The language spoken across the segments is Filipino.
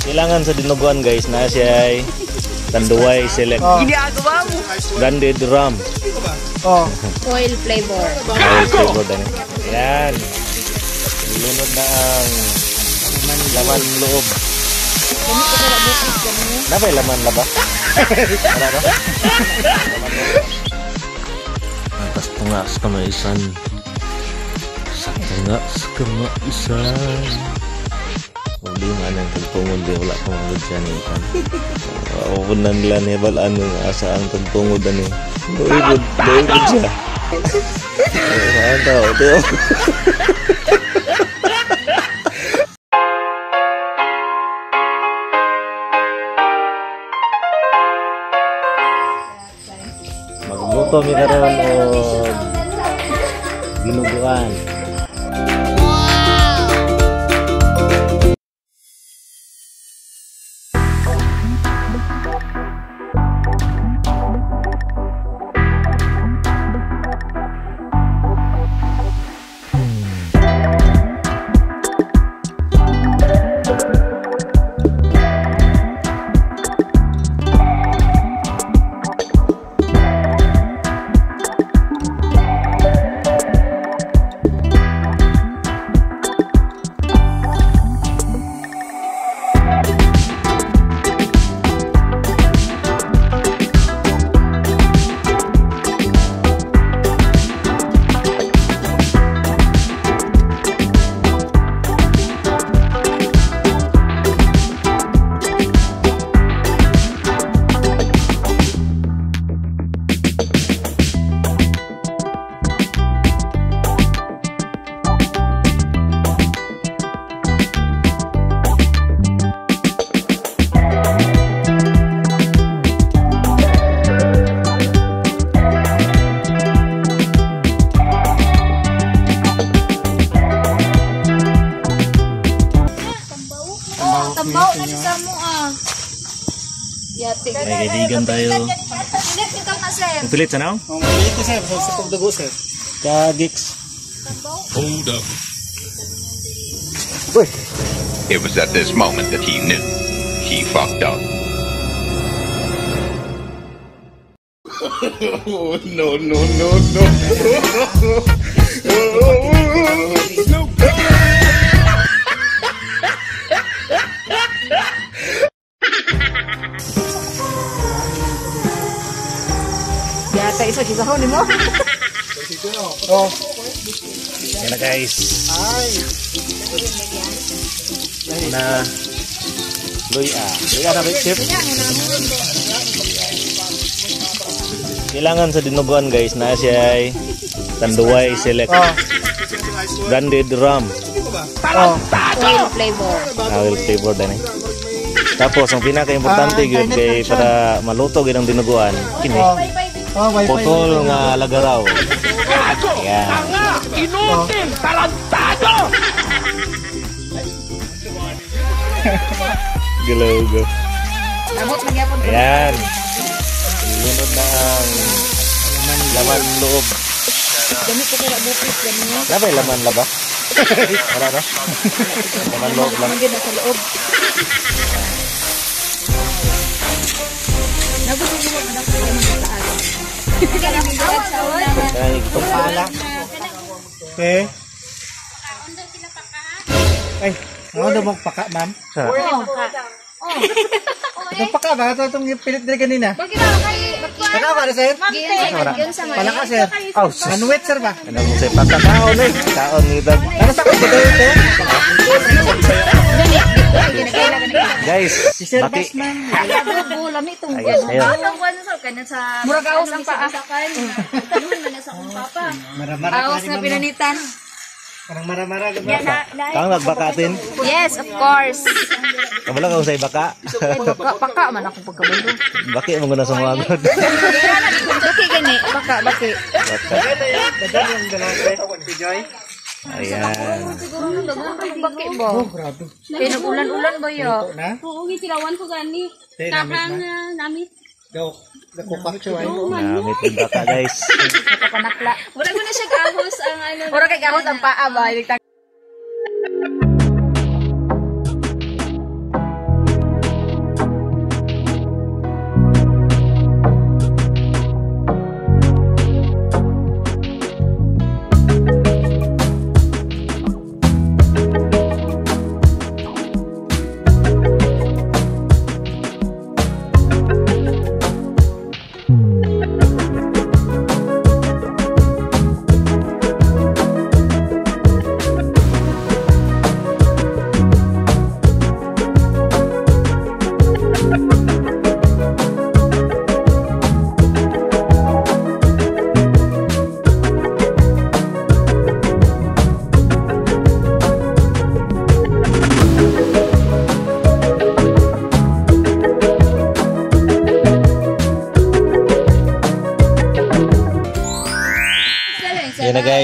Kailangan sa dinuguan guys na siya ay tanduay select. Branded rum. Oil flavor. Oil flavor din. Ayan. Lunod na ang laman loob. Napay laman na ba? Wala ba? Atas tungas kamaisan. Sa tungas kamaisan. Hindi nga nang tagtungod di wala kang mga dyan ikan. Upunan nila niya balaan yung asa ang tagtungod ani. Doibod siya. Saan tao? Ito. Magluto mi karon og dinuguan. Tambaw na sa mo Yate. May kaibigan tayo. Pilit ito na sir. Pilit sa now? Pilit ko sir, sa pagdugo sir. Ka-Geeks. Hold up. Uy! It was at this moment that he knew he fucked up. Oh, no, no, no, no. Yata isa kisahon ni mo. Oh. Yan na guys. Ay. Na luya. Luya na ba chef? Kailangan sa dinuguan guys na siya ay tanduay select. Branded rum. Oil flavor. Oil flavor din eh. Tapos ang pinaka-importante gyud kay para maluto gyud ang dinuguan kini. Putol nga lagaraw. Ayan. Inutil! Talantado! Galaw-go. Lamot magyapon ko. Ayan. Lunod na ang laman loob. Gamit ko kaya bukis ganyan. Napay laman la ba? Wala na? Laman loob lang. Maganda sa loob. Nagustuhan mo na ako yung mga taas. Kaya itong pala. Okay. Ay, ano mong paka, ma'am? Sa? Itong paka ba? Itong pilit din kanina. Bakit ako kay... Paka ba, sir? Yun sa mga. Palaka, sir. Oh, sis. Manuwet, sir ba? Ano mo sa pagkakaon eh? Kaon nito. Ano sa kong ito? Guys, Si Sir baki. Bas, ma'am. Lami itong Ayos, ayos. murag aos ang paa. Maramara Aos na pinanitan. Parang maramara. Kang nagbakatin? Yes, of course. Kabala ka usay baka. Paka man ako pagkabalo. Baki mo guna sa mga agad. Baki gani, baka. Baka. Badan yung dalate. Joy. Ayan. Siguro nung baki ba? Oh, grabe. Pinag-ulan-ulan ba yo? Na? Oo, gisilawan ko gani. Tay, Kakang namit na. namit. Go. Nakupak siya. Namit yung baka guys. Nakapanakla. Wala ko na siya kahos ang ano. Mura kay kahos ang paa ba?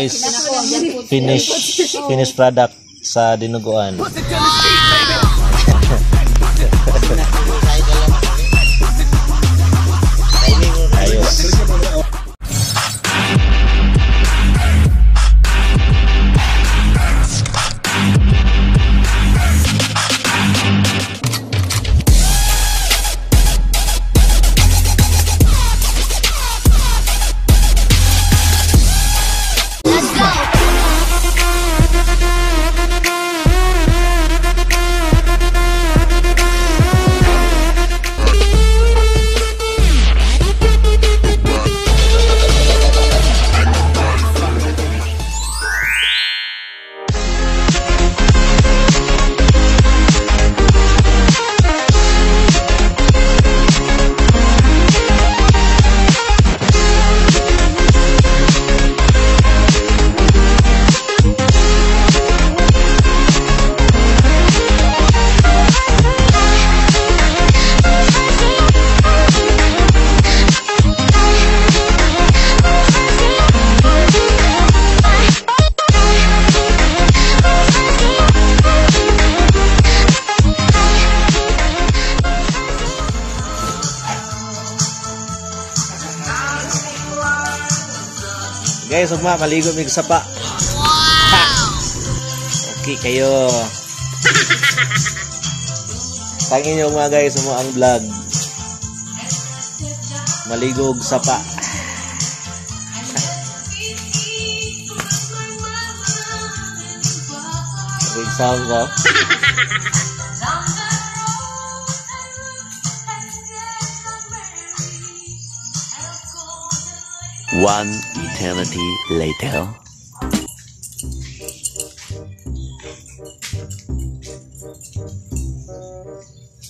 guys, finish product sa dinuguan. Ayos. Guys, ugma maligo mig sapa. Wow! Okay kayo. Tangin niyo mga guys mo ang vlog. Maligo og sapa. Big sound ba? One eternity later.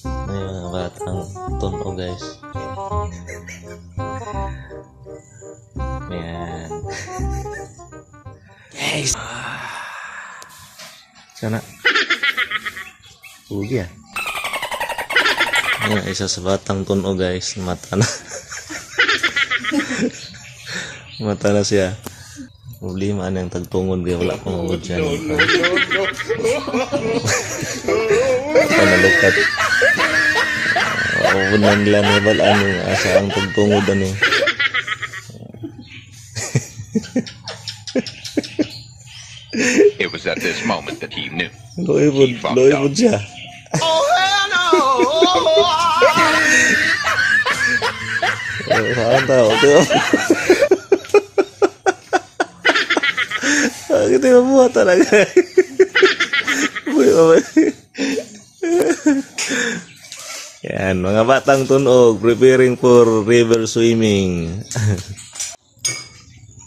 Ayan, batang tunog guys. Ayan. Guys. Sana. Ugi ya. Ayan, isa sa batang tunog guys. Mata na. Mata na siya. Problema na yung tagtungod kaya wala pang ugod siya. Panalukat. Ubunan nila na balaan yung asa ang tagtungod ano eh. It was at this moment that he knew. Loibod siya. Oh, hell no! Saan tao? Kita yung mabuhat talaga. Yan, mga batang tunog preparing for river swimming.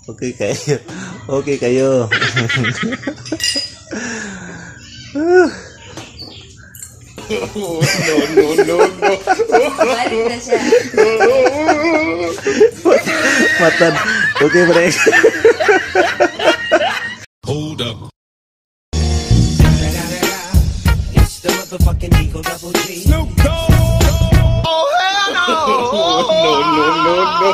Okay kayo. Okay kayo. No. Balik na siya. Matan. Okay, break. Hold up. It's the motherfucking Eagle Double G. Snoop Dogg. Oh hell no! No.